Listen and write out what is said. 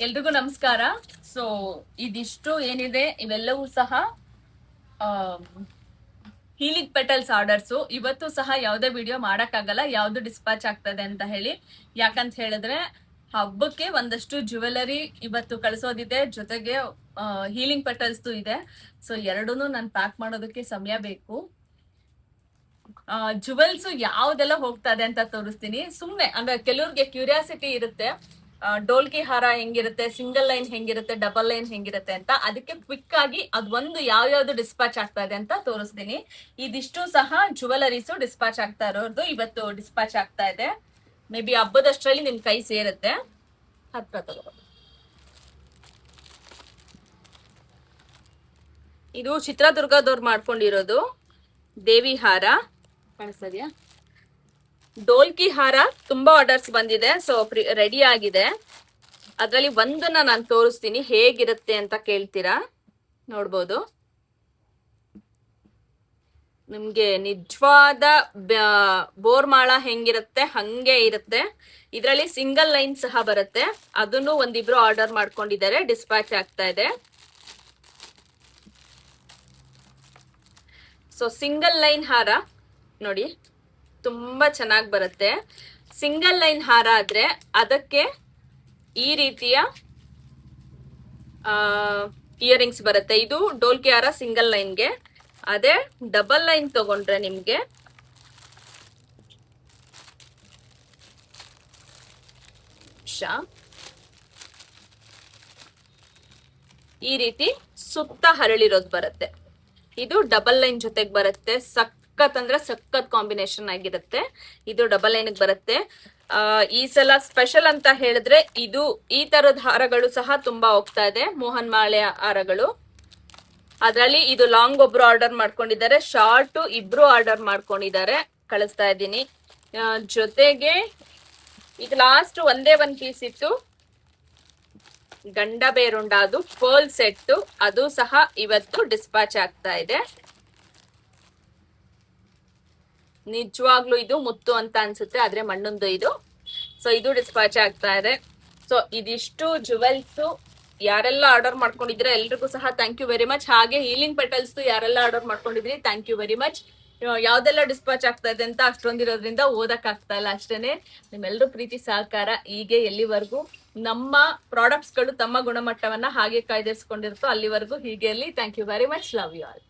ಎಲ್ರಿಗೂ ನಮಸ್ಕಾರ. ಸೊ ಇದಿಷ್ಟು ಏನಿದೆ ಇವೆಲ್ಲವೂ ಸಹ ಹೀಲಿಂಗ್ ಪೆಟಲ್ಸ್ ಆರ್ಡರ್ಸ್. ಇವತ್ತು ಸಹ ಯಾವುದೇ ವಿಡಿಯೋ ಮಾಡಕ್ಕಾಗಲ್ಲ, ಯಾವ್ದು ಡಿಸ್ಪ್ಯಾಚ್ ಆಗ್ತದೆ ಅಂತ ಹೇಳಿ. ಯಾಕಂತ ಹೇಳಿದ್ರೆ ಹಬ್ಬಕ್ಕೆ ಒಂದಷ್ಟು ಜ್ಯುವೆಲರಿ ಇವತ್ತು ಕಳಿಸೋದಿದೆ, ಜೊತೆಗೆ ಹೀಲಿಂಗ್ ಪೆಟಲ್ಸ್ ಇದೆ. ಸೊ ಎರಡೂನು ನಾನು ಪ್ಯಾಕ್ ಮಾಡೋದಕ್ಕೆ ಸಮಯ ಬೇಕು. ಜುವೆಲ್ಸ್ ಯಾವ್ದೆಲ್ಲ ಹೋಗ್ತಾ ಇದೆ ಅಂತ ತೋರಿಸ್ತೀನಿ. ಸುಮ್ನೆ ಅಂದ್ರೆ ಕೆಲವ್ರಿಗೆ ಕ್ಯೂರಿಯಾಸಿಟಿ ಇರುತ್ತೆ, ಡೋಲ್ಕಿ ಹಾರ ಹೆಂಗಿರುತ್ತೆ, ಸಿಂಗಲ್ ಲೈನ್ ಹೆಂಗಿರುತ್ತೆ, ಡಬಲ್ ಲೈನ್ ಹೆಂಗಿರುತ್ತೆ ಅಂತ. ಅದಕ್ಕೆ ಕ್ವಿಕ್ ಆಗಿ ಅದೊಂದು ಯಾವ್ಯಾವ್ದು ಡಿಸ್ಪ್ಯಾಚ್ ಆಗ್ತಾ ಇದೆ ಅಂತ ತೋರಿಸ್ತೀನಿ. ಇದಿಷ್ಟು ಸಹ ಜುವೆಲರೀಸು ಡಿಸ್ಪ್ಯಾಚ್ ಆಗ್ತಾ ಇರೋದು ಇವತ್ತು ಡಿಸ್ಪ್ಯಾಚ್ ಆಗ್ತಾ ಇದೆ. ಮೇ ಬಿ ಹಬ್ಬದಷ್ಟರಲ್ಲಿ ನಿಮ್ ಕೈ ಸೇರುತ್ತೆ. ಹತ್ರ ತಗೋ. ಇದು ಚಿತ್ರದುರ್ಗದವ್ರು ಮಾಡ್ಕೊಂಡಿರೋದು ದೇವಿ ಹಾರ ಕಾಣಿಸ್ತದ್ಯಾ. ಡೋಲ್ಕಿ ಹಾರ ತುಂಬಾ ಆರ್ಡರ್ಸ್ ಬಂದಿದೆ, ಸೊ ರೆಡಿ ಆಗಿದೆ. ಅದರಲ್ಲಿ ಒಂದನ್ನ ನಾನು ತೋರಿಸ್ತೀನಿ, ಹೇಗಿರುತ್ತೆ ಅಂತ ಕೇಳ್ತೀರಾ. ನೋಡ್ಬೋದು, ನಿಮ್ಗೆ ನಿಜವಾದ ಬೋರ್ಮಾಳ ಹೆಂಗಿರುತ್ತೆ ಹಂಗೆ ಇರುತ್ತೆ. ಇದರಲ್ಲಿ ಸಿಂಗಲ್ ಲೈನ್ ಸಹ ಬರುತ್ತೆ, ಅದನ್ನು ಒಂದಿಬ್ರು ಆರ್ಡರ್ ಮಾಡ್ಕೊಂಡಿದ್ದಾರೆ, ಡಿಸ್ಪ್ಯಾಚ್ ಆಗ್ತಾ ಇದೆ. ಸೊ ಸಿಂಗಲ್ ಲೈನ್ ಹಾರ ನೋಡಿ, ತುಂಬಾ ಚೆನ್ನಾಗಿ ಬರುತ್ತೆ. ಸಿಂಗಲ್ ಲೈನ್ ಹಾರ ಆದ್ರೆ ಅದಕ್ಕೆ ಈ ರೀತಿಯ ಇಯರಿಂಗ್ಸ್ ಬರುತ್ತೆ. ಇದು ಡೋಲ್ಕಿ ಹಾರ ಸಿಂಗಲ್ ಲೈನ್ಗೆ. ಅದೇ ಡಬಲ್ ಲೈನ್ ತಗೊಂಡ್ರೆ ನಿಮ್ಗೆ ಈ ರೀತಿ ಸುತ್ತ ಹರಳಿರೋದು ಬರುತ್ತೆ. ಇದು ಡಬಲ್ ಲೈನ್ ಜೊತೆಗೆ ಬರುತ್ತೆ. ಸಖತ್ ಅಂದ್ರೆ ಸಖತ್ ಕಾಂಬಿನೇಷನ್ ಆಗಿರುತ್ತೆ. ಇದು ಡಬಲ್ ಲೈನ್ ಬರುತ್ತೆ. ಈ ಸಲ ಸ್ಪೆಷಲ್ ಅಂತ ಹೇಳಿದ್ರೆ ಇದು ಈ ತರದ ಹಾರಗಳು ಸಹ ತುಂಬಾ ಹೋಗ್ತಾ ಇದೆ, ಮೋಹನ್ ಮಾಳೆ ಹಾರಗಳು. ಅದ್ರಲ್ಲಿ ಇದು ಲಾಂಗ್ ಒಬ್ರು ಆರ್ಡರ್ ಮಾಡ್ಕೊಂಡಿದ್ದಾರೆ, ಶಾರ್ಟ್ ಇಬ್ರು ಆರ್ಡರ್ ಮಾಡ್ಕೊಂಡಿದ್ದಾರೆ, ಕಳಿಸ್ತಾ ಇದ್ದೀನಿ. ಜೊತೆಗೆ ಈಗ ಲಾಸ್ಟ್ ಒಂದೇ ಒಂದ್ ಪೀಸ್ ಇತ್ತು, ಗಂಡ ಬೇರುಂಡ, ಅದು ಪರ್ಲ್ ಸೆಟ್, ಅದು ಸಹ ಇವತ್ತು ಡಿಸ್ಪ್ಯಾಚ್ ಆಗ್ತಾ ಇದೆ. ನಿಜವಾಗ್ಲೂ ಇದು ಮುತ್ತು ಅಂತ ಅನ್ಸುತ್ತೆ, ಆದ್ರೆ ಮಣ್ಣೊಂದು ಇದು. ಸೊ ಇದು ಡಿಸ್ಪ್ಯಾಚ್ ಆಗ್ತಾ ಇದೆ. ಸೊ ಇದಿಷ್ಟು ಜುವೆಲ್ಸ್ ಯಾರೆಲ್ಲ ಆರ್ಡರ್ ಮಾಡ್ಕೊಂಡಿದ್ರೆ ಎಲ್ರಿಗೂ ಸಹ ಥ್ಯಾಂಕ್ ಯು ವೆರಿ ಮಚ್. ಹಾಗೆ ಹೀಲಿಂಗ್ ಪೆಟಲ್ಸ್ ಯಾರೆಲ್ಲ ಆರ್ಡರ್ ಮಾಡ್ಕೊಂಡಿದ್ರಿ ಥ್ಯಾಂಕ್ ಯು ವೆರಿ ಮಚ್. ಯಾವ್ದೆಲ್ಲ ಡಿಸ್ಪ್ಯಾಚ್ ಆಗ್ತಾ ಇದೆ ಅಂತ ಅಷ್ಟೊಂದಿರೋದ್ರಿಂದ ಓದಕ್ ಆಗ್ತಾ ಇಲ್ಲ ಅಷ್ಟೇನೆ. ನಿಮ್ಮೆಲ್ಲರೂ ಪ್ರೀತಿ ಸಹಕಾರ ಹೀಗೆ ಎಲ್ಲಿವರೆಗೂ ನಮ್ಮ ಪ್ರಾಡಕ್ಟ್ಸ್ ಗಳು ತಮ್ಮ ಗುಣಮಟ್ಟವನ್ನ ಹಾಗೆ ಕಾಯ್ದಿರಿಸ್ಕೊಂಡಿರುತ್ತೋ ಅಲ್ಲಿವರೆಗೂ ಹೀಗೆ ಅಲ್ಲಿ. Thank you very much. Love you all.